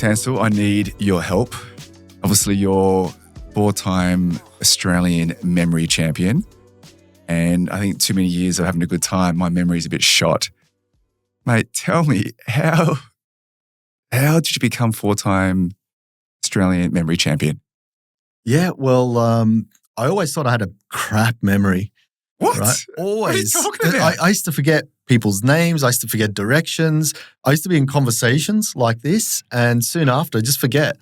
Tansil, I need your help. Obviously, you're 4-time Australian memory champion. And I think too many years of having a good time, my memory's a bit shot. Mate, tell me, how did you become 4-time Australian memory champion? Yeah, well, I always thought I had a crap memory. What? Right? Always. What are you talking about? I used to forget people's names. I used to forget directions. I used to be in conversations like this, and soon after, just forget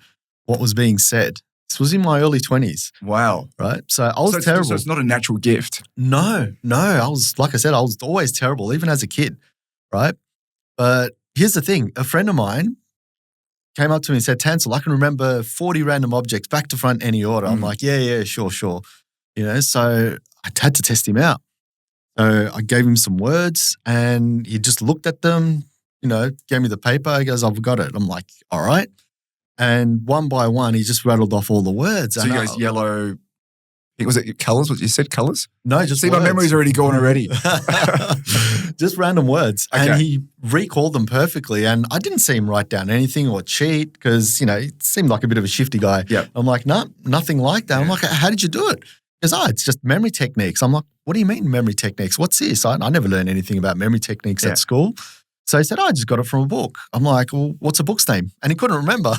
what was being said. This was in my early 20s. Wow. Right? So I was terrible. So it's not a natural gift. No. I was, like I said, I was always terrible, even as a kid. Right? But here's the thing. A friend of mine came up to me and said, Tansel, I can remember 40 random objects back to front, any order. I'm like, yeah, sure. So I had to test him out. So I gave him some words and he just looked at them, gave me the paper. He goes, I've got it. I'm like, all right. And one by one, he just rattled off all the words. So he goes yellow. Was it colours? What you said, colours? No, just See, words. my memory's already gone already. Just random words. Okay. And he recalled them perfectly. And I didn't see him write down anything or cheat because, he seemed like a bit of a shifty guy. Yep. I'm like, no, nothing like that. I'm like, how did you do it? He goes, it's just memory techniques. I'm like, what do you mean memory techniques? What's this? I never learned anything about memory techniques at school. So he said, I just got it from a book. I'm like, well, what's a book's name? And he couldn't remember.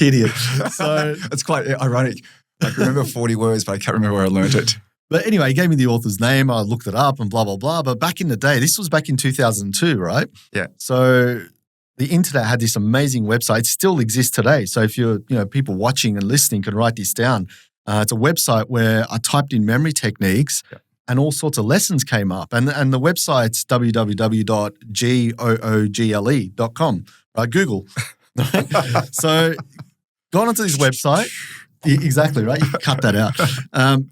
Idiot. So it's quite ironic. I can remember 40 words, but I can't remember where I learned it. But anyway, he gave me the author's name. I looked it up and blah, blah, blah. But back in the day, this was back in 2002, right? Yeah. So the internet had this amazing website. It still exists today. So if you're, people watching and listening can write this down. It's a website where I typed in memory techniques and all sorts of lessons came up. And the website's www.google.com, right? Google. So gone onto this website. Exactly, right? You can cut that out.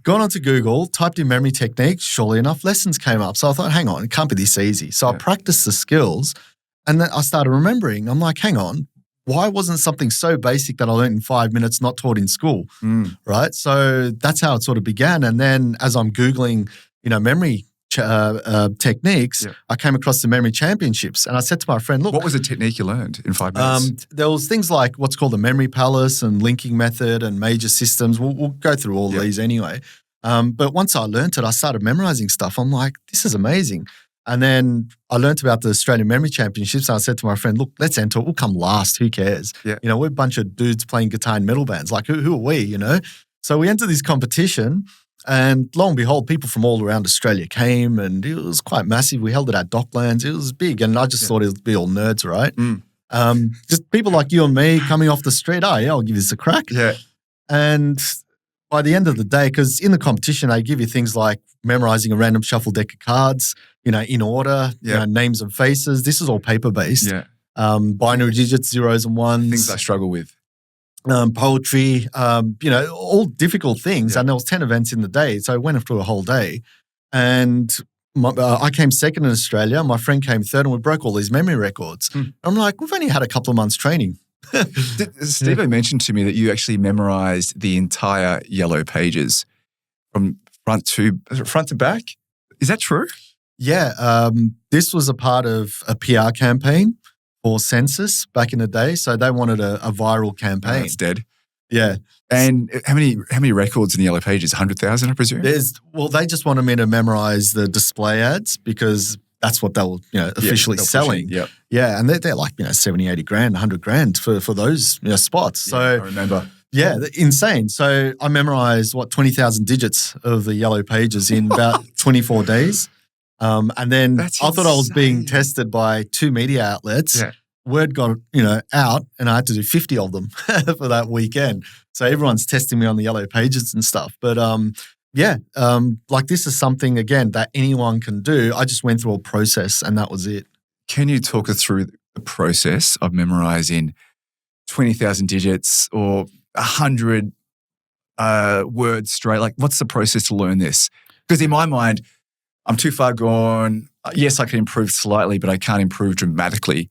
Gone onto Google, typed in memory techniques. Surely enough, lessons came up. So I thought, hang on, it can't be this easy. So I practiced the skills and then I started remembering. I'm like, hang on, why wasn't something so basic that I learned in 5 minutes not taught in school, right? So that's how it sort of began. And then as I'm Googling, memory techniques, I came across the memory championships. And I said to my friend, look. What was the technique you learned in 5 minutes? There was things like what's called the memory palace and linking method and major systems. We'll go through all these anyway. But once I learned it, I started memorizing stuff. I'm like, this is amazing. And then I learned about the Australian Memory Championships. And I said to my friend, look, let's enter it. We'll come last. Who cares? Yeah. We're a bunch of dudes playing guitar in metal bands. Like, who are we, So we entered this competition and lo and behold, people from all around Australia came and it was quite massive. We held it at Docklands. It was big. And I just thought it would be all nerds, right? Just people like you and me coming off the street. Oh, yeah, I'll give this a crack. Yeah. And by the end of the day, because in the competition, they give you things like memorizing a random shuffle deck of cards, in order, names and faces. This is all paper-based. Yeah. Binary digits, zeros and ones. Things I struggle with. Poetry, all difficult things. Yeah. And there was 10 events in the day. So I went through a whole day. And I came second in Australia. My friend came third and we broke all these memory records. I'm like, we've only had a couple of months training. Steve mentioned to me that you actually memorized the entire yellow pages from front to back. Is that true? Yeah. This was a part of a PR campaign for census back in the day. So they wanted a viral campaign. It's dead. Yeah. And how many records in the yellow pages? 100,000, I presume? They just wanted me to memorize the display ads because that's what they were, officially selling. Yep. Yeah. And they're like, 70, 80 grand, 100 grand for those spots. So I remember. Yeah, insane. So I memorized 20,000 digits of the yellow pages in about 24 days. And then I thought I was being tested by 2 media outlets. Yeah. Word got, out and I had to do 50 of them for that weekend. So everyone's testing me on the yellow pages and stuff. But this is something, again, that anyone can do. I just went through a process and that was it. Can you talk us through the process of memorizing 20,000 digits or 100 words straight? Like, what's the process to learn this? Because in my mind, I'm too far gone. Yes, I can improve slightly, but I can't improve dramatically.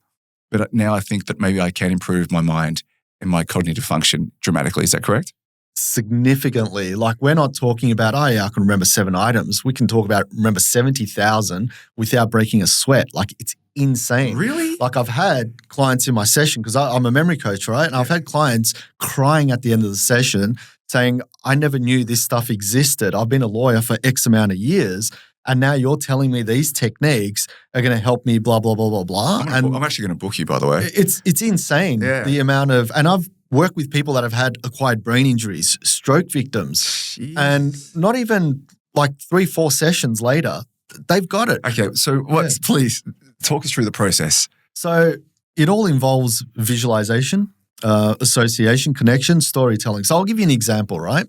But now I think that maybe I can improve my mind and my cognitive function dramatically. Is that correct? Significantly. Like, we're not talking about, I can remember 7 items. We can talk about remember 70,000 without breaking a sweat. Like, it's insane. Really? Like I've had clients in my session, because I'm a memory coach, right? And I've had clients crying at the end of the session saying, I never knew this stuff existed. I've been a lawyer for X amount of years, and now you're telling me these techniques are going to help me, blah, blah, blah, blah, blah. I'm actually going to book you, by the way. It's insane, the amount of, and I've worked with people that have had acquired brain injuries, stroke victims, Jeez. and not even like 3-4 sessions later, they've got it. Okay, so please talk us through the process. So it all involves visualization, association, connection, storytelling. So I'll give you an example, right?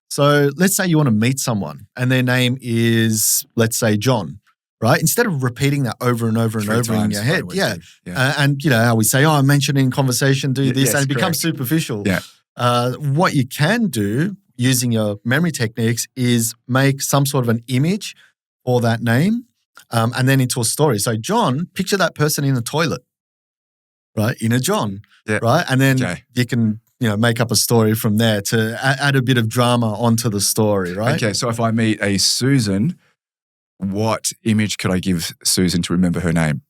So let's say you want to meet someone and their name is, let's say, John, right? Instead of repeating that over and over and over in your head. And you know how we say, I mentioned in conversation, do this, and it becomes superficial. What you can do using your memory techniques is make some sort of an image for that name and then into a story. So John, picture that person in the toilet, right? In a John, right? And then you can make up a story from there to add a bit of drama onto the story, right? Okay, so if I meet a Susan, what image could I give Susan to remember her name?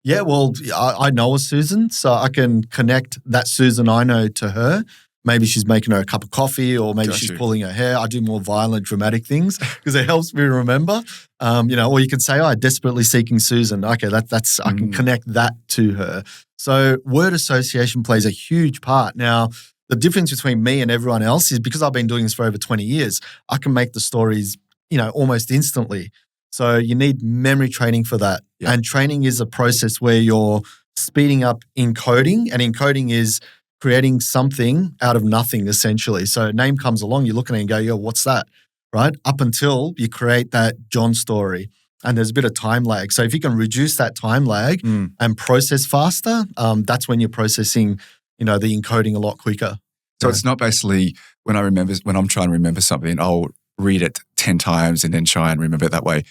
Yeah, well, I know a Susan, so I can connect that Susan I know to her. Maybe she's making her a cup of coffee, or maybe she's pulling her hair. I do more violent, dramatic things because it helps me remember. Or you could say, desperately seeking Susan. Okay, that's I can connect that to her. So word association plays a huge part. Now, the difference between me and everyone else is because I've been doing this for over 20 years, I can make the stories, almost instantly. So you need memory training for that. Yeah. And training is a process where you're speeding up encoding, and encoding is creating something out of nothing, essentially. So a name comes along, you look at it and go, yo, what's that, right? Up until you create that John story. And there's a bit of time lag. So if you can reduce that time lag and process faster, that's when you're processing, the encoding a lot quicker. So it's not basically when I'm trying to remember something, I'll read it 10 times and then try and remember it that way.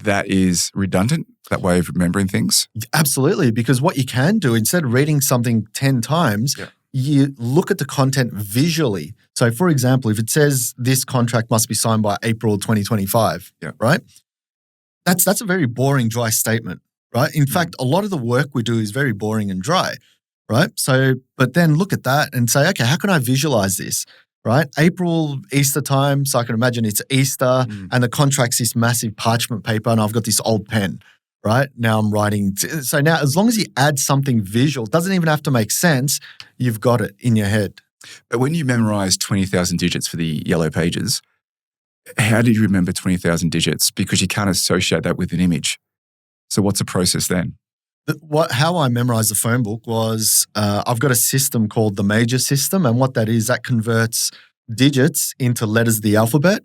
That is redundant, that way of remembering things? Absolutely, because what you can do, instead of reading something 10 times, you look at the content visually. So for example, if it says this contract must be signed by April 2025, right? That's a very boring, dry statement, right? In fact, a lot of the work we do is very boring and dry, right? So, but then look at that and say, okay, how can I visualize this? Right? April, Easter time. So I can imagine it's Easter and the contract's this massive parchment paper and I've got this old pen, right? Now I'm writing. So now as long as you add something visual, it doesn't even have to make sense, you've got it in your head. But when you memorize 20,000 digits for the yellow pages, how did you remember 20,000 digits? Because you can't associate that with an image. So what's the process then? How I memorized the phone book was I've got a system called the major system, and what that is, that converts digits into letters of the alphabet.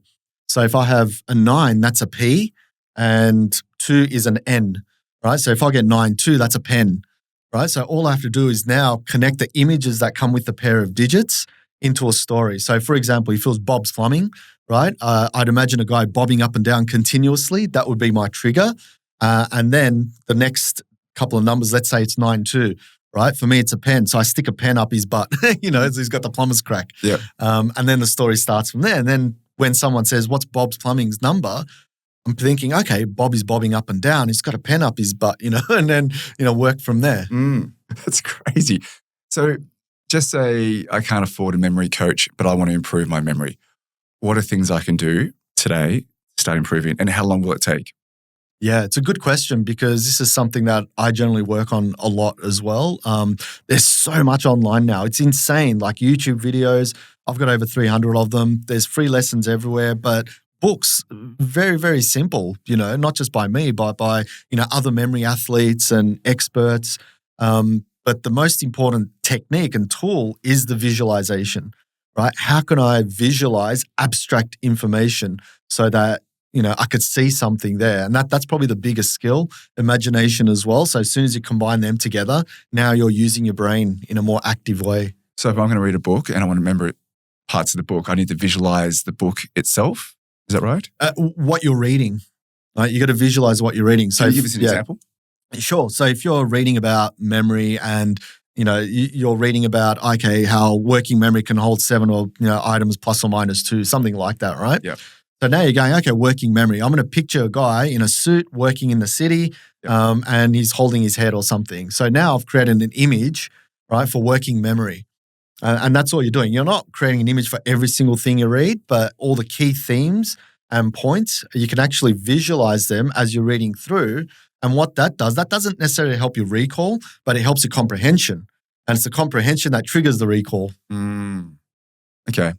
So if I have a 9, that's a P, and 2 is an N, right? So if I get 9-2, that's a pen, right? So all I have to do is now connect the images that come with the pair of digits into a story. So for example, if it was Bob's Plumbing, right? I'd imagine a guy bobbing up and down continuously. That would be my trigger. And then the next couple of numbers, let's say it's 9-2, right? For me, it's a pen. So I stick a pen up his butt, he's got the plumber's crack. Yeah. And then the story starts from there. And then when someone says, what's Bob's Plumbing's number? I'm thinking, okay, Bob is bobbing up and down. He's got a pen up his butt, and then, work from there. That's crazy. So just say I can't afford a memory coach, but I want to improve my memory. What are things I can do today to start improving, and how long will it take? Yeah, it's a good question because this is something that I generally work on a lot as well. There's so much online now. It's insane, like YouTube videos. I've got over 300 of them. There's free lessons everywhere, but books, very, very simple, not just by me, but by, other memory athletes and experts. But the most important technique and tool is the visualization, right? How can I visualize abstract information so that I could see something there. And that's probably the biggest skill, imagination as well. So as soon as you combine them together, now you're using your brain in a more active way. So if I'm going to read a book and I want to remember parts of the book, I need to visualize the book itself. Is that right? What you're reading, right? You got to visualize what you're reading. So can you give us an example? Sure. So if you're reading about memory and you're reading about, how working memory can hold 7 or items plus or minus 2, something like that, right? Yeah. So now you're going, okay, working memory. I'm going to picture a guy in a suit working in the city and he's holding his head or something. So now I've created an image, right, for working memory. And that's all you're doing. You're not creating an image for every single thing you read, but all the key themes and points, you can actually visualize them as you're reading through. And what that doesn't necessarily help you recall, but it helps your comprehension. And it's the comprehension that triggers the recall. Okay.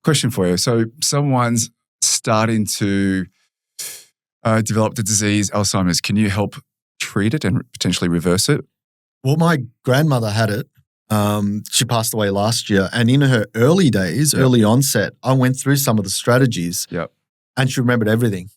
Question for you. So someone's starting to develop the disease, Alzheimer's. Can you help treat it and potentially reverse it? Well, my grandmother had it. She passed away last year. And in her early days, early onset, I went through some of the strategies. Yep. And she remembered everything,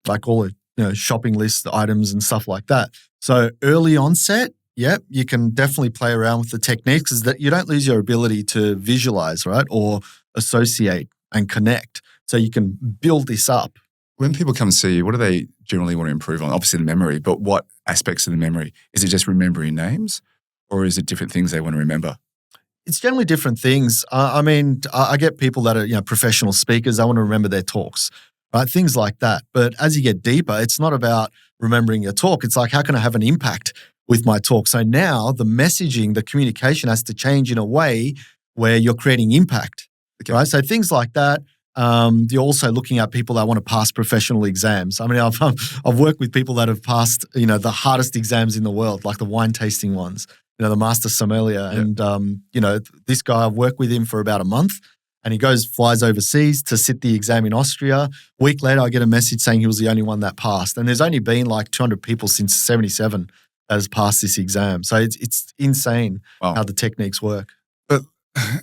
like all the shopping list items and stuff like that. So early onset, you can definitely play around with the techniques, is that you don't lose your ability to visualize, right? Or associate and connect. So you can build this up. When people come see you, what do they generally want to improve on? Obviously the memory, but what aspects of the memory? Is it just remembering names, or is it different things they want to remember? It's generally different things. I mean, I get people that are professional speakers. They want to remember their talks, right? Things like that. But as you get deeper, it's not about remembering your talk. It's like, how can I have an impact with my talk? So now the messaging, the communication has to change in a way where you're creating impact, right? So things like that. You're also looking at people that want to pass professional exams. I mean, I've worked with people that have passed, the hardest exams in the world, like the wine tasting ones, the master sommelier. Yeah. And, this guy, I've worked with him for about a month, and he flies overseas to sit the exam in Austria. A week later, I get a message saying he was the only one that passed. And there's only been like 200 people since 77 that has passed this exam. So it's insane how the techniques work. But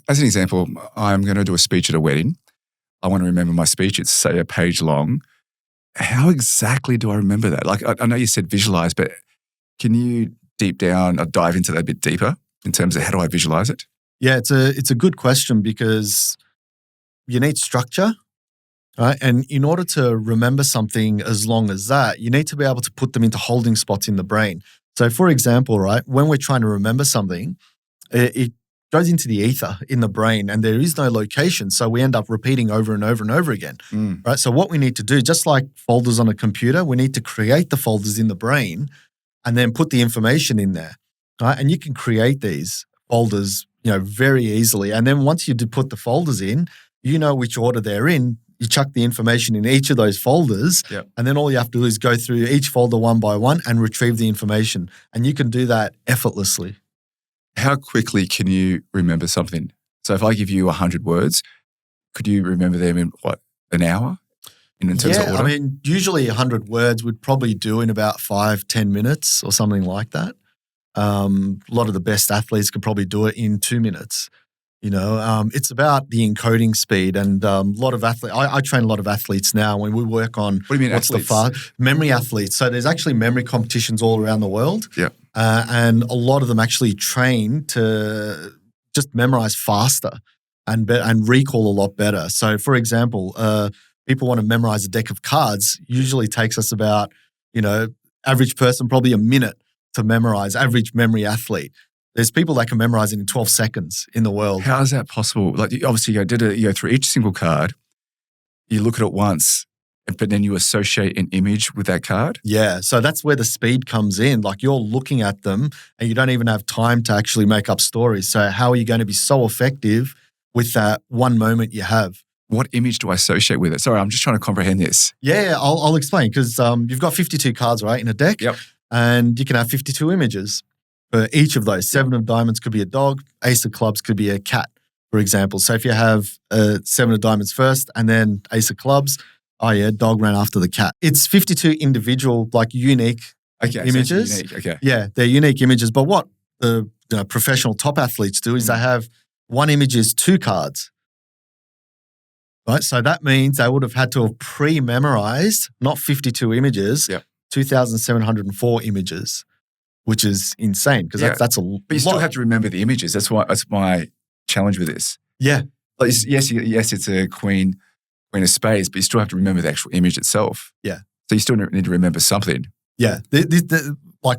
as an example, I'm going to do a speech at a wedding. I want to remember my speech. It's, say, a page long. How exactly do I remember that? Like, I know you said visualize, but can you deep down or dive into that a bit deeper in terms of how do I visualize it? Yeah, it's a good question, because you need structure, right? And in order to remember something as long as that, you need to be able to put them into holding spots in the brain. So, for example, right, when we're trying to remember something, it goes into the ether in the brain, and there is no location. So we end up repeating over and over and over again, right? So what we need to do, just like folders on a computer, we need to create the folders in the brain and then put the information in there, right? And you can create these folders, very easily. And then once you do put the folders in, you know which order they're in. You chuck the information in each of those folders, and then all you have to do is go through each folder one by one and retrieve the information. And you can do that effortlessly. How quickly can you remember something? So if I give you 100 words, could you remember them in an hour in terms of order? I mean, usually 100 words would probably do in about 5-10 minutes or something like that. A lot of the best athletes could probably do it in 2 minutes. It's about the encoding speed, and a lot of athletes. I train a lot of athletes now when we work on what do you mean athletes? Memory athletes. So there's actually memory competitions all around the world. Yeah. And a lot of them actually train to just memorize faster and recall a lot better. So, for example, people want to memorize a deck of cards. Usually takes us about, average person probably a minute to memorize. Average memory athlete. There's people that can memorize it in 12 seconds in the world. How is that possible? Like, obviously, you go through each single card, you look at it once, but then you associate an image with that card? Yeah, so that's where the speed comes in. Like, you're looking at them and you don't even have time to actually make up stories. So how are you going to be so effective with that one moment you have? What image do I associate with it? Sorry, I'm just trying to comprehend this. Yeah, I'll explain, because you've got 52 cards, right, in a deck? Yep. And you can have 52 images for each of those. 7 of diamonds could be a dog. Ace of clubs could be a cat, for example. So if you have 7 of diamonds first and then ace of clubs, dog ran after the cat. It's 52 individual, unique images. So unique. Okay. Yeah, they're unique images. But what the professional top athletes do is they have one image is 2 cards. Right? So that means they would have had to have pre-memorized, not 52 images, 2,704 images, which is insane, because that's a lot. But you still have to remember the images. That's my challenge with this. Yeah. Like, yes, it's a queen of spades, but you still have to remember the actual image itself. Yeah. So you still need to remember something. Yeah.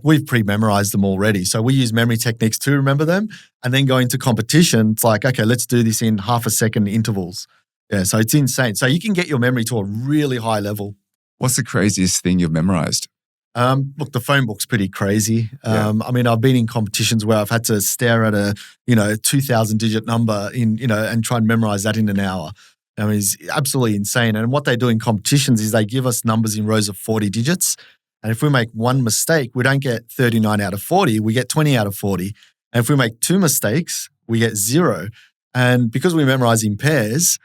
We've pre-memorized them already. So we use memory techniques to remember them, and then go into competition. It's like, okay, let's do this in half a second intervals. Yeah, so it's insane. So you can get your memory to a really high level. What's the craziest thing you've memorized? Look, the phone book's pretty crazy. Yeah. I mean, I've been in competitions where I've had to stare at a 2,000-digit number and try and memorize that in an hour. I mean, it's absolutely insane. And what they do in competitions is they give us numbers in rows of 40 digits. And if we make one mistake, we don't get 39 out of 40. We get 20 out of 40. And if we make two mistakes, we get 0. And because we memorize in pairs,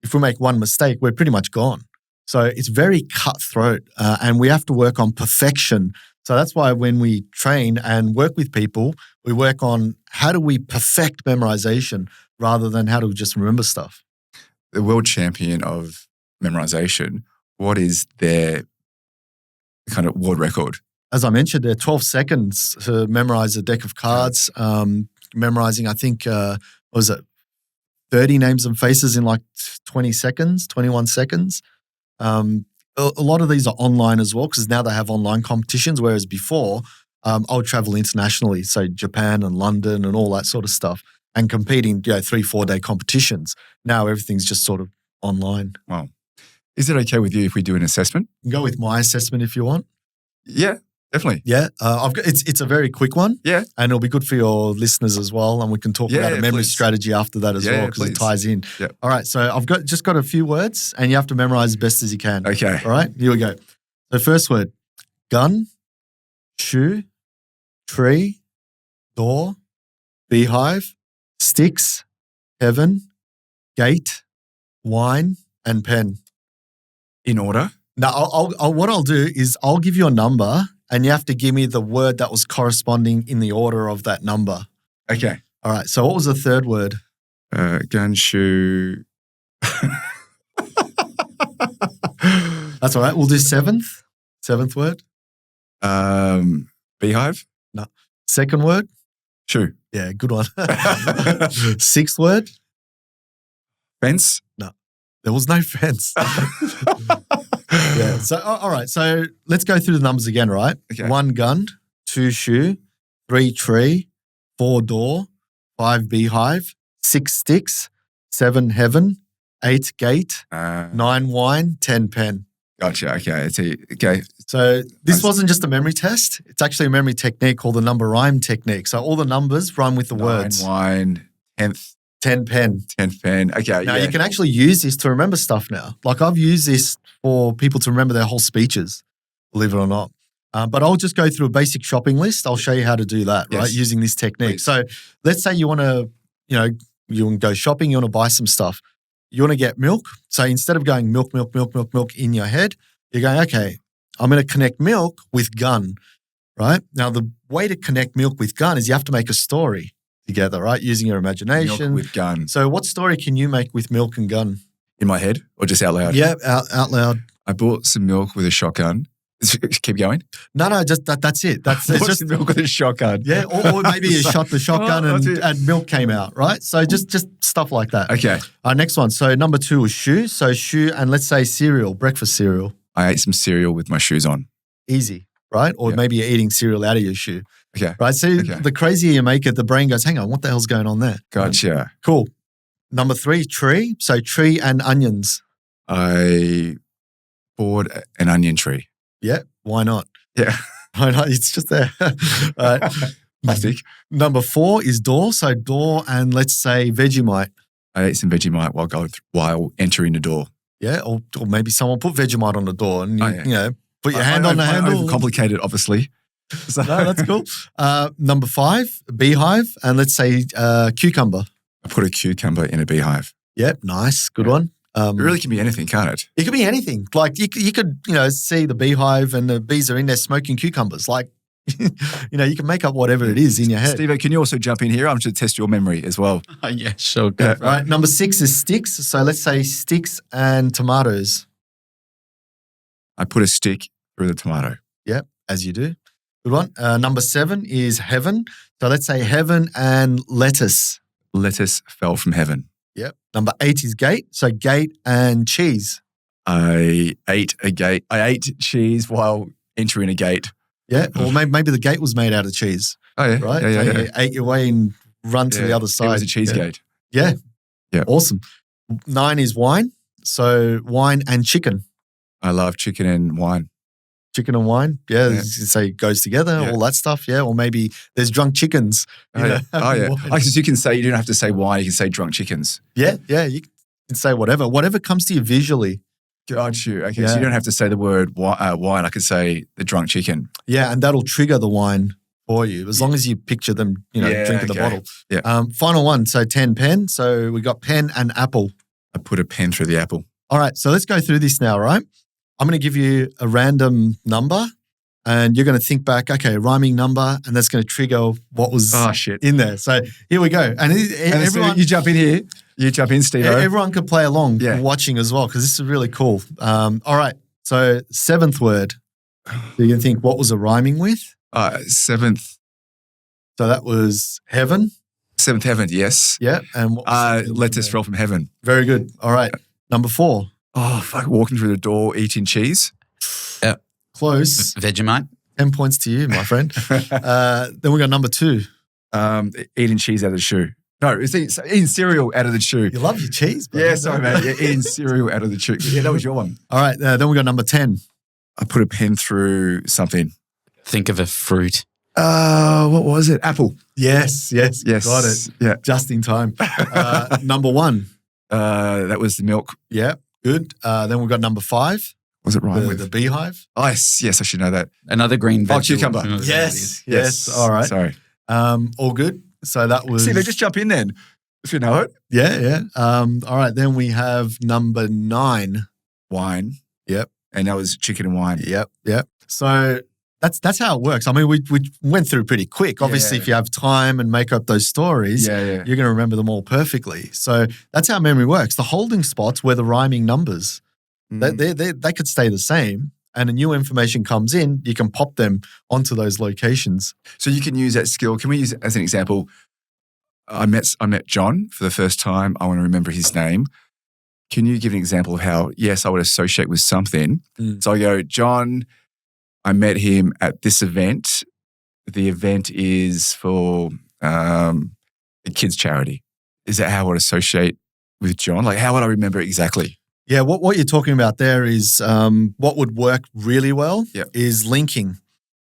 if we make one mistake, we're pretty much gone. So it's very cutthroat and we have to work on perfection. So that's why when we train and work with people, we work on how do we perfect memorization rather than how do we just remember stuff. The world champion of memorization, what is their kind of world record? As I mentioned, they're 12 seconds to memorize a deck of cards, memorizing, I think, 30 names and faces in like 20 seconds, 21 seconds. A lot of these are online as well because now they have online competitions, whereas before I would travel internationally, so Japan and London and all that sort of stuff and compete in 3-4 day competitions. Now everything's just sort of online. Wow. Is it okay with you if we do an assessment? You can go with my assessment if you want. Yeah, definitely. Yeah, it's a very quick one. Yeah. And it'll be good for your listeners as well. And we can talk about a memory please. strategy after that as well because it ties in. Yeah. All right, so I've just got a few words and you have to memorize as best as you can. Okay. All right, here we go. So first word, gun, shoe, tree, door, beehive, sticks, heaven, gate, wine, and pen. In order? Now, what I'll do is I'll give you a number and you have to give me the word that was corresponding in the order of that number. Okay. All right. So what was the third word? Gun, shoe. That's all right. We'll do seventh. Seventh word. Beehive? No. Second word. Shoe. Yeah, good one. Sixth word. Fence? No. There was no fence. Yeah. So, all right. So let's go through the numbers again, right? Okay. 1 gun, 2 shoe, 3 tree, 4 door, 5 beehive, 6 sticks, 7 heaven, 8 gate, 9 wine, 10 pen. Gotcha. Okay. Okay. So this wasn't just a memory test. It's actually a memory technique called the number rhyme technique. So all the numbers rhyme with the 9 words. wine, 10th. 10 pen. 10th pen. Okay. Now you can actually use this to remember stuff now. Like I've used this for people to remember their whole speeches, believe it or not. But I'll just go through a basic shopping list. I'll show you how to do that, right? Yes. Using this technique. Please. So let's say you want to, you want to go shopping, you want to buy some stuff. You want to get milk. So instead of going milk in your head, you're going, okay, I'm going to connect milk with gun, right? Now the way to connect milk with gun is you have to make a story together, right? Using your imagination. Milk with gun. So what story can you make with milk and gun? In my head or just out loud? Yeah, out loud. I bought some milk with a shotgun. Keep going. No, just that's it. It's just some milk with a shotgun. Yeah, or maybe you shot the shotgun and milk came out, right? So just stuff like that. Okay. Next one. So number 2 was shoe. So shoe and let's say cereal, breakfast cereal. I ate some cereal with my shoes on. Easy, right? Or maybe you're eating cereal out of your shoe. Okay. Right. So the crazier you make it, the brain goes, hang on, what the hell's going on there? Gotcha. Cool. Number 3, tree. So tree and onions. I bought an onion tree. Yeah. Why not? Yeah. Why not? It's just there. All right. Plastic. Number 4 is door. So door and let's say Vegemite. I ate some Vegemite while entering the door. Yeah. Or maybe someone put Vegemite on the door and put your hand on the I handle. overcomplicated, obviously. So. No, that's cool. Number 5, beehive, and let's say cucumber. I put a cucumber in a beehive. Yep, nice, good one. It really can be anything, can't it? It could be anything. Like you could see the beehive and the bees are in there smoking cucumbers. Like you can make up whatever it is in your head. Steve, can you also jump in here? I'm going to test your memory as well. Yeah, sure. Yeah, right. Number 6 is sticks. So let's say sticks and tomatoes. I put a stick through the tomato. Yep, as you do. Good one. Number 7 is heaven. So let's say heaven and lettuce. Lettuce fell from heaven. Yep. Number 8 is gate. So gate and cheese. I ate a gate. I ate cheese while entering a gate. Yeah. Or maybe the gate was made out of cheese. Oh, yeah. Right? Yeah. You ate your way and run to the other side. It was a cheese gate. Yeah. Yeah. Awesome. 9 is wine. So wine and chicken. I love chicken and wine. Chicken and wine. Yeah. You say it goes together, all that stuff. Yeah. Or maybe there's drunk chickens. Oh, yeah. Because you can say, you don't have to say wine, you can say drunk chickens. Yeah. Yeah. You can say whatever comes to you visually. Got you. Okay. So you don't have to say the word wine. I could say the drunk chicken. Yeah. And that'll trigger the wine for you as long as you picture them, drinking the bottle. Yeah. Final one. So 10, pen. So we got pen and apple. I put a pen through the apple. All right. So let's go through this now, right? I'm going to give you a random number and you're going to think back, okay, rhyming number, and that's going to trigger what was in there. So here we go. And everyone, you jump in here. You jump in, Steve. Everyone can play along watching as well because this is really cool. All right. So 7th word. So you can think what was it rhyming with? 7th. So that was heaven. 7th heaven, yes. Yeah. And what let us fell from heaven. Very good. All right. Number 4. Oh, fuck. Walking through the door, eating cheese. Yeah. Close. Vegemite. 10 points to you, my friend. Then we got number 2. Eating cheese out of the shoe. No, it's eating cereal out of the shoe. You love your cheese, bro. Yeah, sorry, mate. Yeah, eating cereal out of the shoe. Yeah, that was your one. All right. Then we got number 10. I put a pen through something. Think of a fruit. What was it? Apple. Yes. Got it. Yeah. Just in time. Number 1. That was the milk. Yeah. Good. Then we've got number 5. Was it right with the beehive? Oh, yes, I should know that. Another green vegetable. Cucumber. Yes. All right. Sorry. All good. So that was. See, they just jump in then, if you know it. Yeah. All right. Then we have number 9. Wine. Yep. And that was chicken and wine. Yep. So that's how it works. I mean, we went through pretty quick. Obviously, if you have time and make up those stories, you're going to remember them all perfectly. So that's how memory works. The holding spots were the rhyming numbers. They could stay the same. And a new information comes in, you can pop them onto those locations. So you can use that skill. Can we use it as an example? I met John for the first time. I want to remember his name. Can you give an example of how, yes, I would associate with something. So I go, John, I met him at this event. The event is for a kids' charity. Is that how I would associate with John? Like, how would I remember exactly? Yeah, what you're talking about there is what would work really well is linking,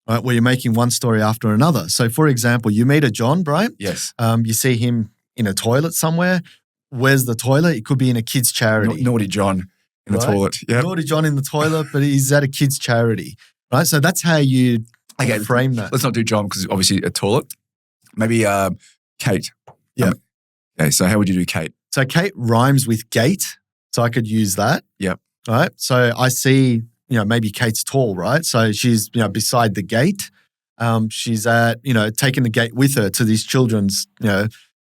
right? Where you're making one story after another. So, for example, you meet a John, Brian. Yes. You see him in a toilet somewhere. Where's the toilet? It could be in a kids' charity. Naughty John in the toilet. Yeah. Naughty John in the toilet, but he's at a kids' charity, right? So that's how you frame that. Let's not do John because obviously a toilet. Maybe Kate. Yeah. Okay, so how would you do Kate? So Kate rhymes with gate. So I could use that. Yep. Right. So I see, maybe Kate's tall, right? So she's, beside the gate. She's at, taking the gate with her to these children's,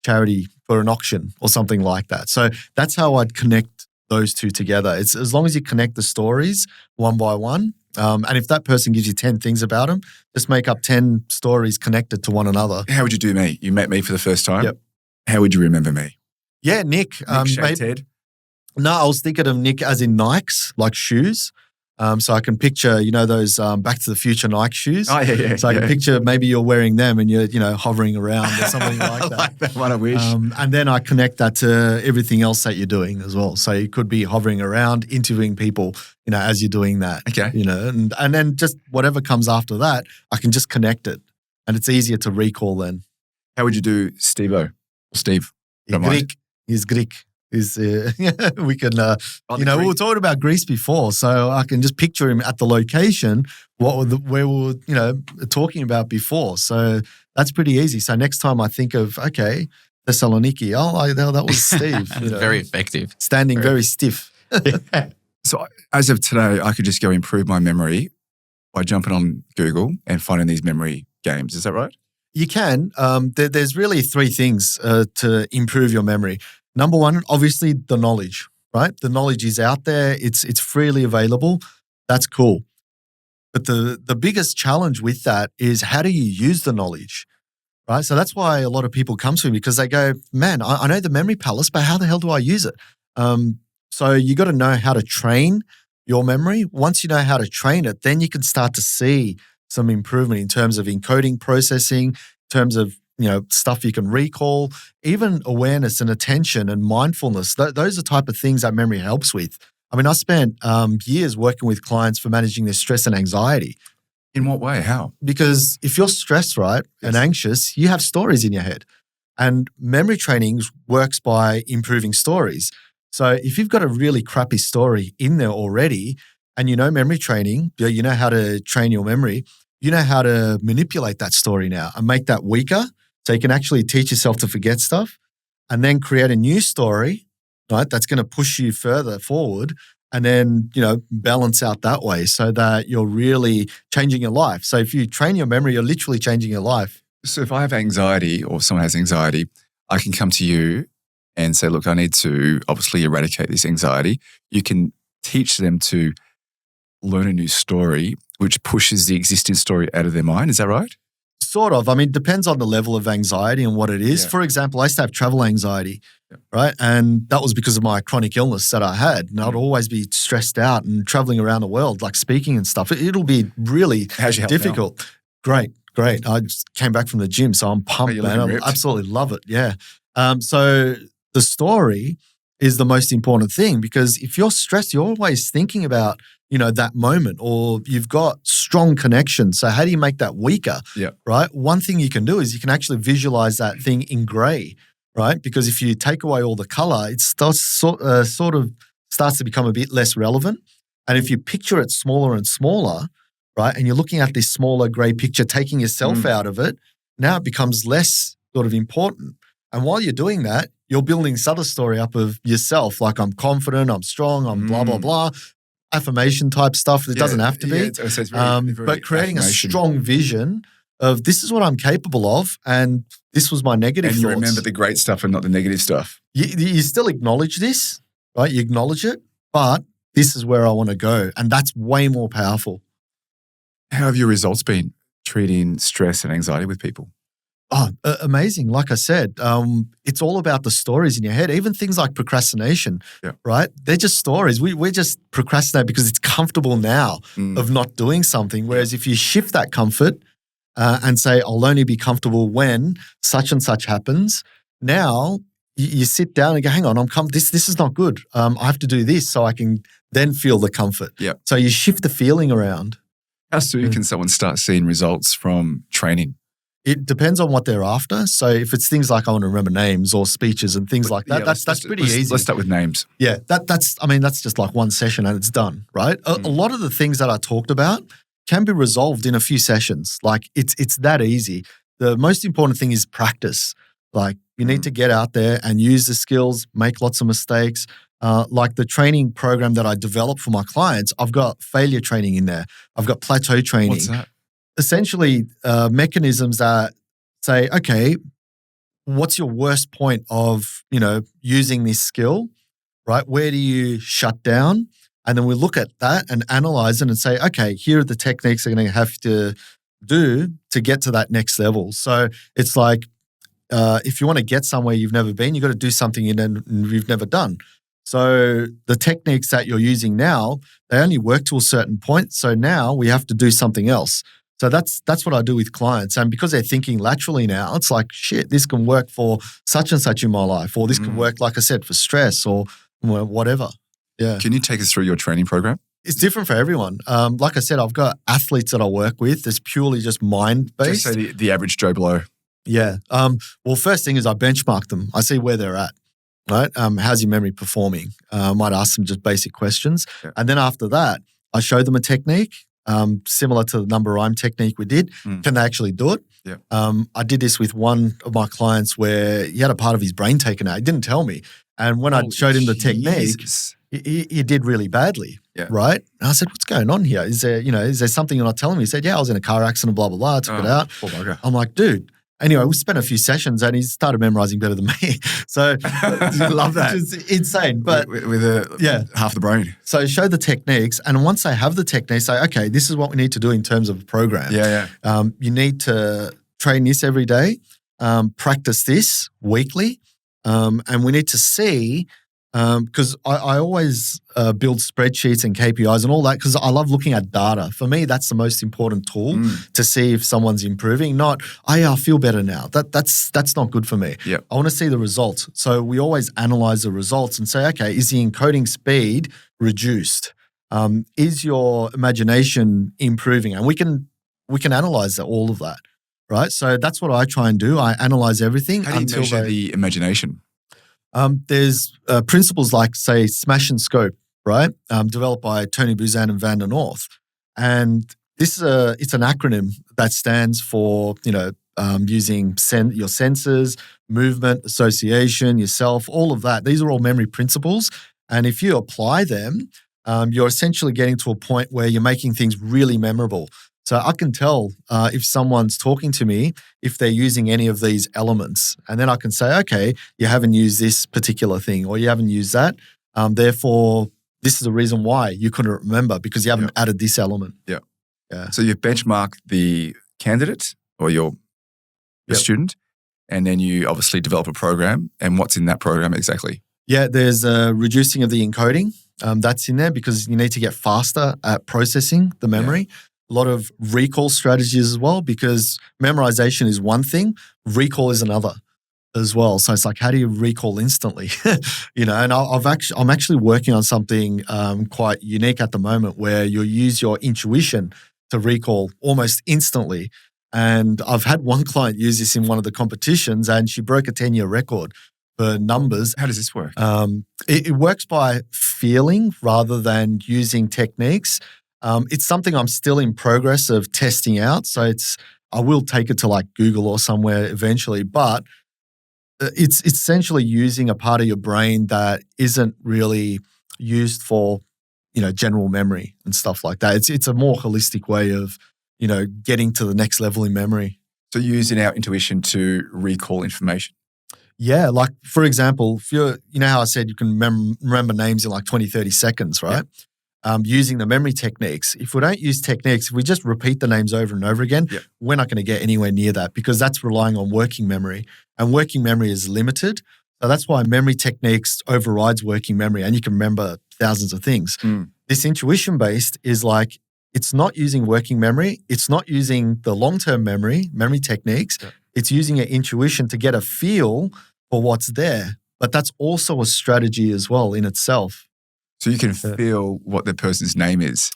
charity for an auction or something like that. So that's how I'd connect those two together. It's as long as you connect the stories one by one. And if that person gives you 10 things about them, just make up 10 stories connected to one another. How would you do me? You met me for the first time. Yep. How would you remember me? Yeah, Nick. Shaved head. No, I was thinking of Nick as in Nikes, like shoes. So I can picture, those Back to the Future Nike shoes. Oh, yeah. So I can picture maybe you're wearing them and you're, hovering around or something like that. I like that one, I wish. And then I connect that to everything else that you're doing as well. So you could be hovering around, interviewing people, as you're doing that. Okay. And then just whatever comes after that, I can just connect it. And it's easier to recall then. How would you do Steve-O? Steve? He's Greek. We can, we were talking about Greece before, so I can just picture him at the location where we were, talking about before. So that's pretty easy. So next time I think of, okay, Thessaloniki, that was Steve. Very effective. Standing very stiff. So as of today, I could just go improve my memory by jumping on Google and finding these memory games. Is that right? You can. There's really 3 things to improve your memory. Number 1, obviously the knowledge, right? The knowledge is out there. It's freely available. That's cool. But the biggest challenge with that is how do you use the knowledge, right? So that's why a lot of people come to me because they go, man, I know the memory palace, but how the hell do I use it? So you got to know how to train your memory. Once you know how to train it, then you can start to see some improvement in terms of encoding, processing, in terms of stuff you can recall, even awareness and attention and mindfulness. Those are the type of things that memory helps with. I mean, I spent years working with clients for managing their stress and anxiety. In what way? How? Because if you're stressed, right, and anxious, you have stories in your head. And memory training works by improving stories. So if you've got a really crappy story in there already, and you know memory training, you know how to train your memory, you know how to manipulate that story now and make that weaker so you can actually teach yourself to forget stuff and then create a new story, right, that's going to push you further forward and then, balance out that way so that you're really changing your life. So if you train your memory, you're literally changing your life. So if I have anxiety or someone has anxiety, I can come to you and say, look, I need to obviously eradicate this anxiety. You can teach them to learn a new story, which pushes the existing story out of their mind. Is that right? Sort of. I mean, it depends on the level of anxiety and what it is. Yeah. For example, I used to have travel anxiety, right? And that was because of my chronic illness that I had. And I'd always be stressed out and traveling around the world, like speaking and stuff. It'll be really difficult. Now? Great. I just came back from the gym, so I'm pumped, man. I absolutely love it. Yeah. So the story is the most important thing because if you're stressed, you're always thinking about, that moment or you've got strong connections. So how do you make that weaker? Yeah. Right? One thing you can do is you can actually visualize that thing in gray, right? Because if you take away all the color, it starts sort of starts to become a bit less relevant. And if you picture it smaller and smaller, right, and you're looking at this smaller gray picture, taking yourself out of it, now it becomes less sort of important. And while you're doing that, you're building this other story up of yourself, like I'm confident, I'm strong, I'm blah, blah, blah. Affirmation type stuff. It doesn't have to be. So it's very but creating a strong vision of this is what I'm capable of and this was my negative thoughts. And you remember the great stuff and not the negative stuff. You still acknowledge this, right? You acknowledge it, but this is where I want to go. And that's way more powerful. How have your results been treating stress and anxiety with people? Oh, amazing. Like I said, it's all about the stories in your head. Even things like procrastination, right? They're just stories. We just procrastinate because it's comfortable now of not doing something. Whereas if you shift that comfort and say, I'll only be comfortable when such and such happens, now you sit down and go, hang on, this is not good. I have to do this so I can then feel the comfort. Yeah. So you shift the feeling around. How soon can someone start seeing results from training? It depends on what they're after. So if it's things like I want to remember names or speeches and things like that, that's pretty easy. Let's start with names. Yeah, that's just like one session and it's done, right? A lot of the things that I talked about can be resolved in a few sessions. Like it's that easy. The most important thing is practice. Like you need to get out there and use the skills, make lots of mistakes. Like the training program that I develop for my clients, I've got failure training in there. I've got plateau training. What's that? Essentially, mechanisms that say, okay, what's your worst point of, using this skill, right? Where do you shut down? And then we look at that and analyze it and say, okay, here are the techniques you're going to have to do to get to that next level. So it's like, if you want to get somewhere you've never been, you've got to do something you've never done. So the techniques that you're using now, they only work to a certain point. So now we have to do something else. So that's what I do with clients. And because they're thinking laterally now, it's like, shit, this can work for such and such in my life, or this can work, like I said, for stress or whatever. Yeah. Can you take us through your training program? It's different for everyone. Like I said, I've got athletes that I work with. It's purely just mind-based. Just say the average Joe Blow. Yeah. Well, first thing is I benchmark them. I see where they're at. Right? How's your memory performing? I might ask them just basic questions. Yeah. And then after that, I show them a technique similar to the number rhyme technique we did. Can they actually do it? Yeah. I did this with one of my clients where he had a part of his brain taken out. He didn't tell me. And when I showed him the technique, he did really badly. Yeah. Right? And I said, what's going on here? Is there something you're not telling me? He said, yeah, I was in a car accident, blah, blah, blah. I took it out. Poor bugger. I'm like, dude. Anyway, we spent a few sessions and he started memorizing better than me. So I love that. It's insane. But with half the brain. So show the techniques. And once they have the techniques, say, okay, this is what we need to do in terms of a program. Yeah. You need to train this every day, practice this weekly. And we need to see Because I always build spreadsheets and KPIs and all that because I love looking at data. For me, that's the most important tool to see if someone's improving. Not, oh yeah, I feel better now. That's not good for me. Yep. I want to see the results. So we always analyze the results and say, okay, is the encoding speed reduced? Is your imagination improving? And we can analyze all of that, right? So that's what I try and do. I analyze everything. How do you measure the imagination? There's principles like, say, smash and scope, right? Developed by Tony Buzan and Van der North. And this it's an acronym that stands for, using your senses, movement, association, yourself, all of that. These are all memory principles. And if you apply them, you're essentially getting to a point where you're making things really memorable. So I can tell if someone's talking to me, if they're using any of these elements. And then I can say, okay, you haven't used this particular thing or you haven't used that. Therefore, this is the reason why you couldn't remember because you haven't added this element. Yeah. Yeah. So you've benchmarked the candidate or your student, and then you obviously develop a program. And what's in that program exactly? Yeah, there's reducing of the encoding. That's in there because you need to get faster at processing the memory. Yeah. A lot of recall strategies as well because memorization is one thing, recall is another as well. So it's like, how do you recall instantly? And I'm actually working on something quite unique at the moment where you'll use your intuition to recall almost instantly. And I've had one client use this in one of the competitions and she broke a 10-year record for numbers. How does this work? It works by feeling rather than using techniques. It's something I'm still in progress of testing out. So I will take it to like Google or somewhere eventually, but it's essentially using a part of your brain that isn't really used for, general memory and stuff like that. It's a more holistic way of, getting to the next level in memory. So using our intuition to recall information. Yeah, like for example, if you know how I said you can remember names in like 20, 30 seconds, right? Yeah. Using the memory techniques. If we don't use techniques, if we just repeat the names over and over again, we're not going to get anywhere near that because that's relying on working memory. And working memory is limited. So that's why memory techniques overrides working memory and you can remember thousands of things. This intuition-based is like, it's not using working memory. It's not using the long-term memory techniques. Yeah. It's using your intuition to get a feel for what's there. But that's also a strategy as well in itself. So you can feel what the person's name is.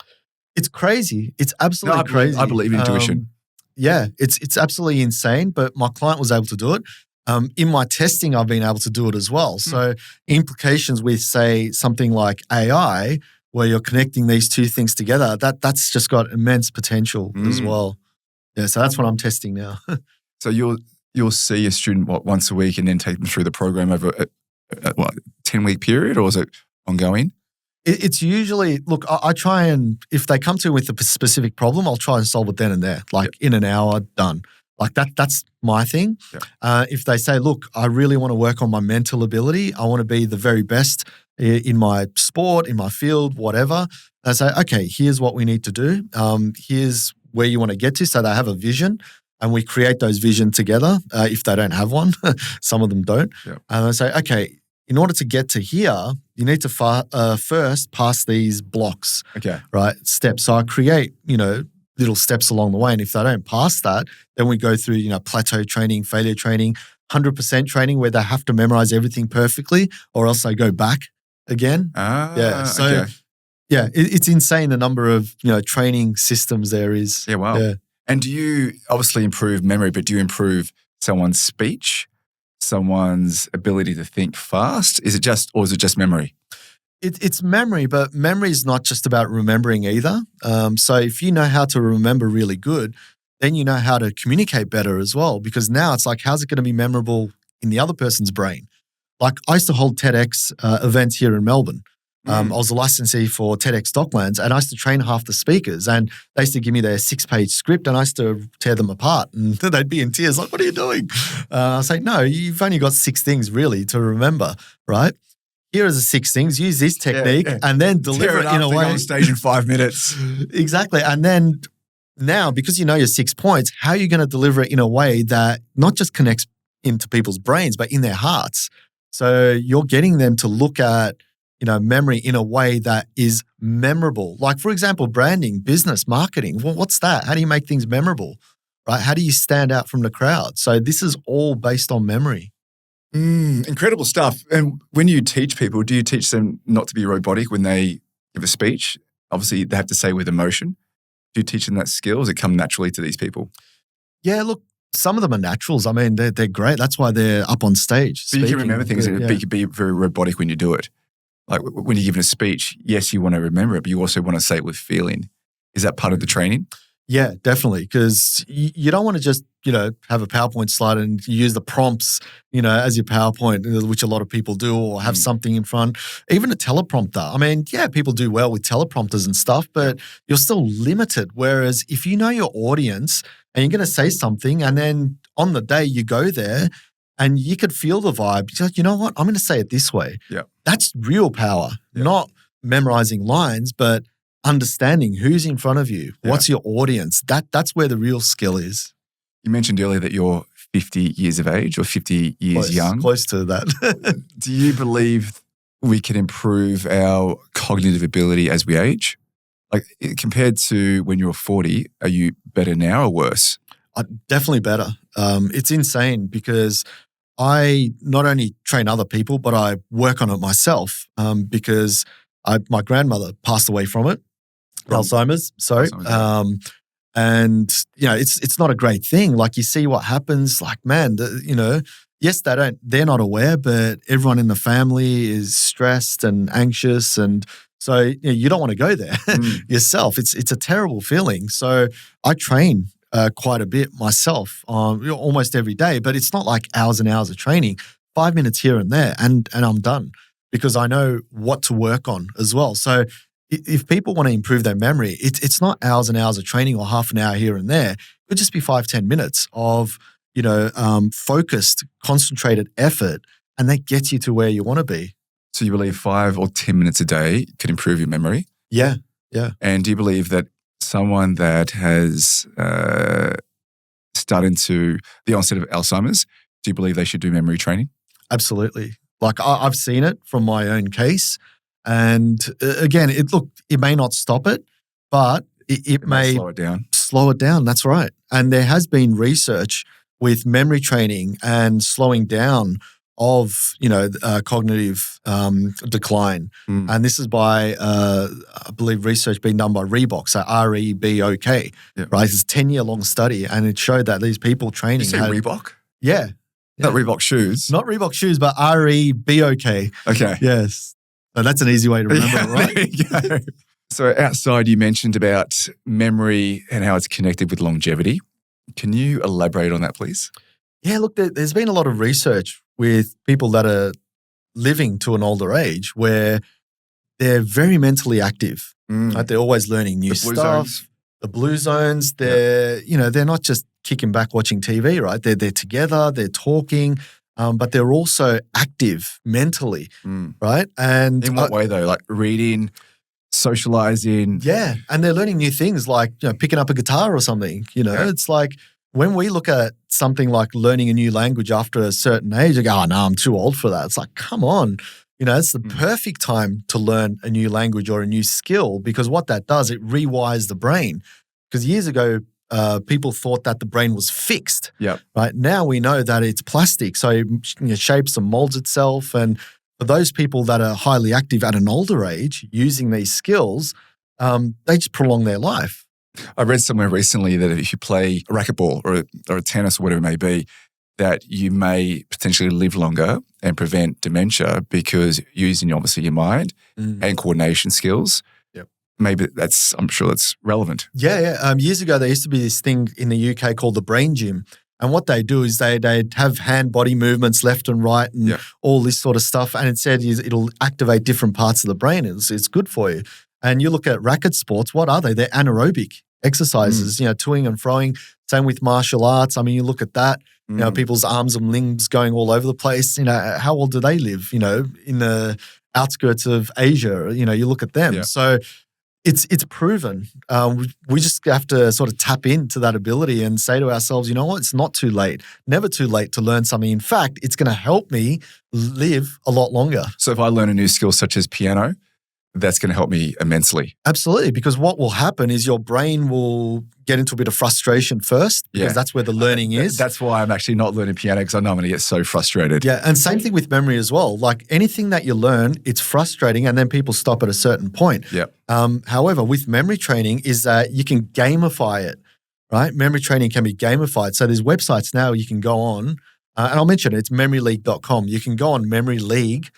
It's crazy. It's absolutely crazy. I believe in intuition. It's absolutely insane, but my client was able to do it. In my testing, I've been able to do it as well. So implications with, say, something like AI, where you're connecting these two things together, that's just got immense potential as well. Yeah, so that's what I'm testing now. So you'll see a student once a week and then take them through the program over a 10-week period, or is it ongoing? It's usually, look, I try and, if they come to me with a specific problem, I'll try and solve it then and there, like in an hour, done. Like that's my thing. Yeah. If they say, look, I really want to work on my mental ability, I want to be the very best in my sport, in my field, whatever, I say, okay, here's what we need to do. Here's where you want to get to. So they have a vision and we create those visions together if they don't have one. Some of them don't. Yeah. And I say, okay, in order to get to here, you need to first pass these blocks, right? Steps. So I create, little steps along the way. And if they don't pass that, then we go through, plateau training, failure training, 100% training where they have to memorize everything perfectly or else they go back again. It's insane the number of, training systems there is. Yeah, wow. Yeah. And do you obviously improve memory, but do you improve someone's speech, someone's ability to think fast? Is it just memory? It's memory, but memory is not just about remembering either. So if you know how to remember really good, then you know how to communicate better as well. Because now it's like, how's it going to be memorable in the other person's brain? Like I used to hold TEDx events here in Melbourne. I was a licensee for TEDx Docklands and I used to train half the speakers and they used to give me their 6-page script and I used to tear them apart and they'd be in tears like, what are you doing? I say, no, you've only got 6 things really to remember, right? Here are the 6 things, use this technique and then deliver it in a way. On stage in 5 minutes. Exactly. And then now, because you know your 6 points, how are you going to deliver it in a way that not just connects into people's brains, but in their hearts, So you're getting them to look at, memory in a way that is memorable. Like, for example, branding, business, marketing. Well, what's that? How do you make things memorable, right? How do you stand out from the crowd? So this is all based on memory. Incredible stuff. And when you teach people, do you teach them not to be robotic when they give a speech? Obviously, they have to say with emotion. Do you teach them that skill? Does it come naturally to these people? Yeah, look, some of them are naturals. I mean, they're great. That's why they're up on stage. But you can remember things and it can be very robotic when you do it. Like when you're giving a speech, yes, you want to remember it, but you also want to say it with feeling. Is that part of the training? Yeah, definitely. Because you don't want to just, have a PowerPoint slide and use the prompts, as your PowerPoint, which a lot of people do, or have something in front. Even a teleprompter. I mean, yeah, people do well with teleprompters and stuff, but you're still limited. Whereas if you know your audience and you're going to say something and then on the day you go there and you could feel the vibe, you're like, you know what? I'm going to say it this way. Yeah. That's real power, not memorizing lines, but understanding who's in front of you, what's your audience. That's where the real skill is. You mentioned earlier that you're 50 years of age or 50 years young. Close to that. Do you believe we can improve our cognitive ability as we age? Like compared to when you were 40, are you better now or worse? Definitely better. It's insane because I not only train other people, but I work on it myself because my grandmother passed away from it. Alzheimer's, sorry. And, it's not a great thing. Like you see what happens, like, man, yes, they're not aware, but everyone in the family is stressed and anxious. And so you don't want to go there yourself. It's a terrible feeling. So I train quite a bit myself almost every day, but it's not like hours and hours of training, 5 minutes here and there, and I'm done because I know what to work on as well. So if people want to improve their memory, it's not hours and hours of training or half an hour here and there. It could just be 5-10 minutes of, focused, concentrated effort, and that gets you to where you want to be. So you believe 5 or 10 minutes a day could improve your memory? Yeah. And do you believe that someone that has started to the onset of Alzheimer's, do you believe they should do memory training? Absolutely. Like I've seen it from my own case. And again, it may not stop it, but it may slow it down. Slow it down, that's right. And there has been research with memory training and slowing down of, cognitive decline. And this is by, I believe, research being done by Reebok, so REBOK, right? It's a 10-year-long study, and it showed that these people training Did you say Reebok? Yeah. Not Reebok shoes. Not Reebok shoes, but REBOK. Okay. Yes. So that's an easy way to remember it, right? There you go. So outside, you mentioned about memory and how it's connected with longevity. Can you elaborate on that, please? Yeah, look, there's been a lot of research with people that are living to an older age where they're very mentally active. Right? They're always learning new stuff. The blue zones, they're not just kicking back watching TV, right? They're together, they're talking. But they're also active mentally, right? And in what way though? Like reading, socializing? Yeah, and they're learning new things like picking up a guitar or something. It's like when we look at something like learning a new language after a certain age, I go, oh, no, I'm too old for that. It's like, come on. It's the perfect time to learn a new language or a new skill because what that does, it rewires the brain. Because years ago, people thought that the brain was fixed. Yep. Right now we know that it's plastic, so it shapes and molds itself. And for those people that are highly active at an older age using these skills, they just prolong their life. I read somewhere recently that if you play a racquetball or a tennis or whatever it may be, that you may potentially live longer and prevent dementia because using obviously your mind and coordination skills. Maybe I'm sure that's relevant. Yeah. Years ago, there used to be this thing in the UK called the brain gym. And what they do is they'd have hand-body movements left and right and all this sort of stuff. And it said it'll activate different parts of the brain. It's good for you. And you look at racket sports, what are they? They're anaerobic exercises, toing and froing. Same with martial arts. I mean, you look at that, people's arms and limbs going all over the place. How old do they live? In the outskirts of Asia, you look at them. Yeah. So It's proven. We just have to sort of tap into that ability and say to ourselves, you know what? It's not too late. Never too late to learn something. In fact, it's going to help me live a lot longer. So if I learn a new skill such as piano, that's going to help me immensely. Absolutely, because what will happen is your brain will get into a bit of frustration first, because that's where the learning is. That's why I'm actually not learning piano, because I know I'm going to get so frustrated. Yeah, and same thing with memory as well. Like anything that you learn, it's frustrating, and then people stop at a certain point. Yeah. However, with memory training is that you can gamify it, right? Memory training can be gamified. So there's websites now you can go on, and I'll mention it, it's memoryleague.com. You can go on memoryleague.com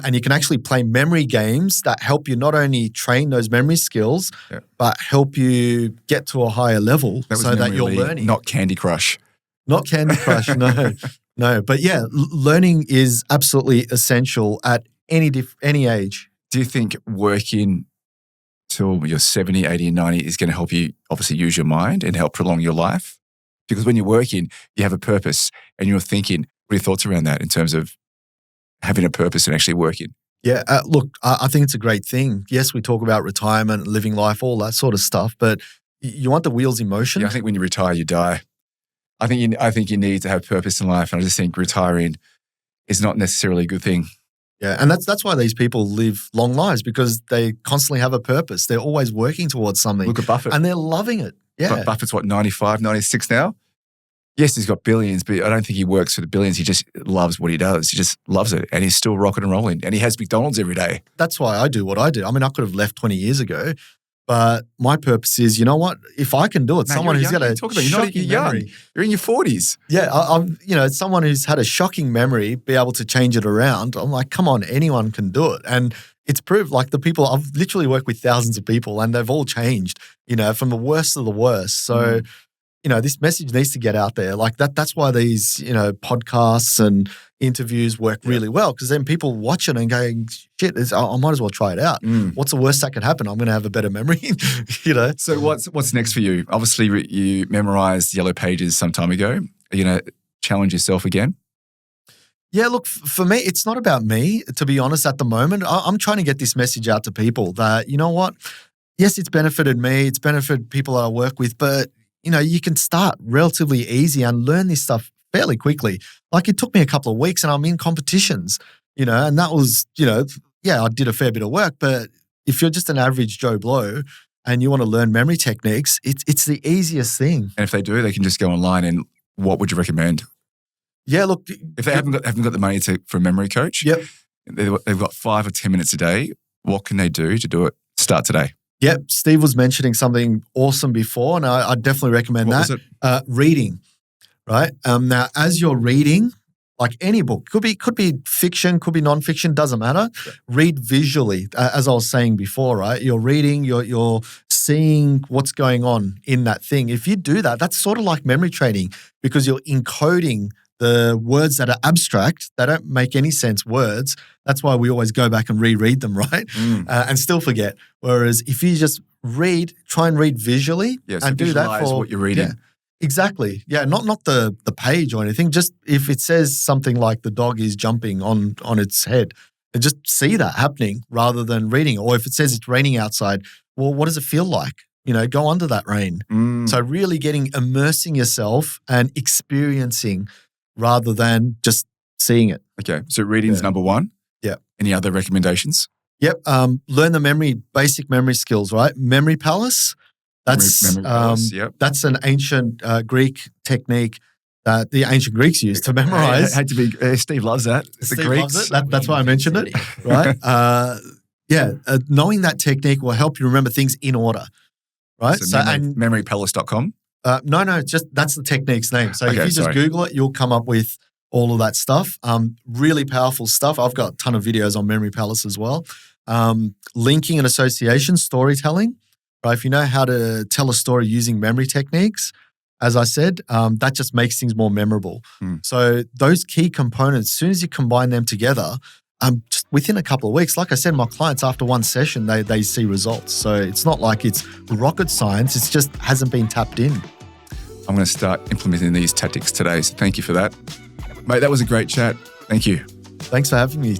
and you can actually play memory games that help you not only train those memory skills, but help you get to a higher level so that you're learning. Not Candy Crush. Not Candy Crush, no. But yeah, learning is absolutely essential at any age. Do you think working till you're 70, 80 and 90 is going to help you obviously use your mind and help prolong your life? Because when you're working, you have a purpose and you're thinking. What are your thoughts around that in terms of having a purpose and actually working? Yeah, look, I think it's a great thing. Yes, we talk about retirement, living life, all that sort of stuff, but you want the wheels in motion. Yeah, I think when you retire, you die. I think you need to have purpose in life, and I just think retiring is not necessarily a good thing. Yeah, and that's why these people live long lives, because they constantly have a purpose. They're always working towards something. Look at Buffett. And they're loving it. Yeah. But Buffett's what, 95, 96 now? Yes, he's got billions, but I don't think he works for the billions. He just loves what he does. He just loves it. And he's still rocking and rolling. And he has McDonald's every day. That's why I do what I do. I mean, I could have left 20 years ago, but my purpose is, you know what? If I can do it, someone who's got a shocking memory. You're in your 40s. Yeah, I'm someone who's had a shocking memory, be able to change it around. I'm like, come on, anyone can do it. And it's proved, like the people, I've literally worked with thousands of people and they've all changed, from the worst of the worst. So, this message needs to get out there. Like that's why these, podcasts and interviews work really well, because then people watch it and going, shit, I might as well try it out. What's the worst that could happen? I'm going to have a better memory, So what's next for you? Obviously, you memorized Yellow Pages some time ago. Are you going to challenge yourself again? Yeah, look, for me, it's not about me, to be honest, at the moment. I'm trying to get this message out to people that, you know what? Yes, it's benefited me. It's benefited people that I work with, but you can start relatively easy and learn this stuff fairly quickly. Like it took me a couple of weeks and I'm in competitions, and that was, I did a fair bit of work, but if you're just an average Joe Blow and you want to learn memory techniques, it's the easiest thing. And if they do, they can just go online. And what would you recommend? Yeah, look. If they haven't got the money for a memory coach, they've got 5 or 10 minutes a day, what can they do to do it? Start today. Yep, Steve was mentioning something awesome before, and I definitely recommend what that. Was it? Reading, right? Now, as you're reading, like any book, could be fiction, could be nonfiction, doesn't matter. Yeah. Read visually, as I was saying before, right? You're reading, you're seeing what's going on in that thing. If you do that, that's sort of like memory training, because you're encoding the words that are abstract, they don't make any sense words. That's why we always go back and reread them, right? And still forget. Whereas if you just try and read visually and do that for what you're reading. Yeah, exactly. Yeah, not the page or anything. Just if it says something like the dog is jumping on its head, and just see that happening rather than reading. Or if it says it's raining outside, well, what does it feel like? Go under that rain. So really immersing yourself and experiencing rather than just seeing it. Okay. So reading's number one. Yeah. Any other recommendations? Yep. Learn the basic memory skills, right? Memory Palace. That's that's an ancient Greek technique that the ancient Greeks used to memorize. Had to be. Steve loves that. Steve the Greeks. Loves it. That's why I mentioned it, right? Knowing that technique will help you remember things in order, right? So memorypalace.com? No, that's the technique's name. So if you just Google it, you'll come up with all of that stuff. Really powerful stuff. I've got a ton of videos on Memory Palace as well. Linking and association, storytelling, right? If you know how to tell a story using memory techniques, as I said, that just makes things more memorable. So those key components, as soon as you combine them together, just within a couple of weeks, like I said, my clients after one session, they see results. So it's not like it's rocket science. It's just hasn't been tapped in. I'm going to start implementing these tactics today. So thank you for that. Mate, that was a great chat. Thank you. Thanks for having me.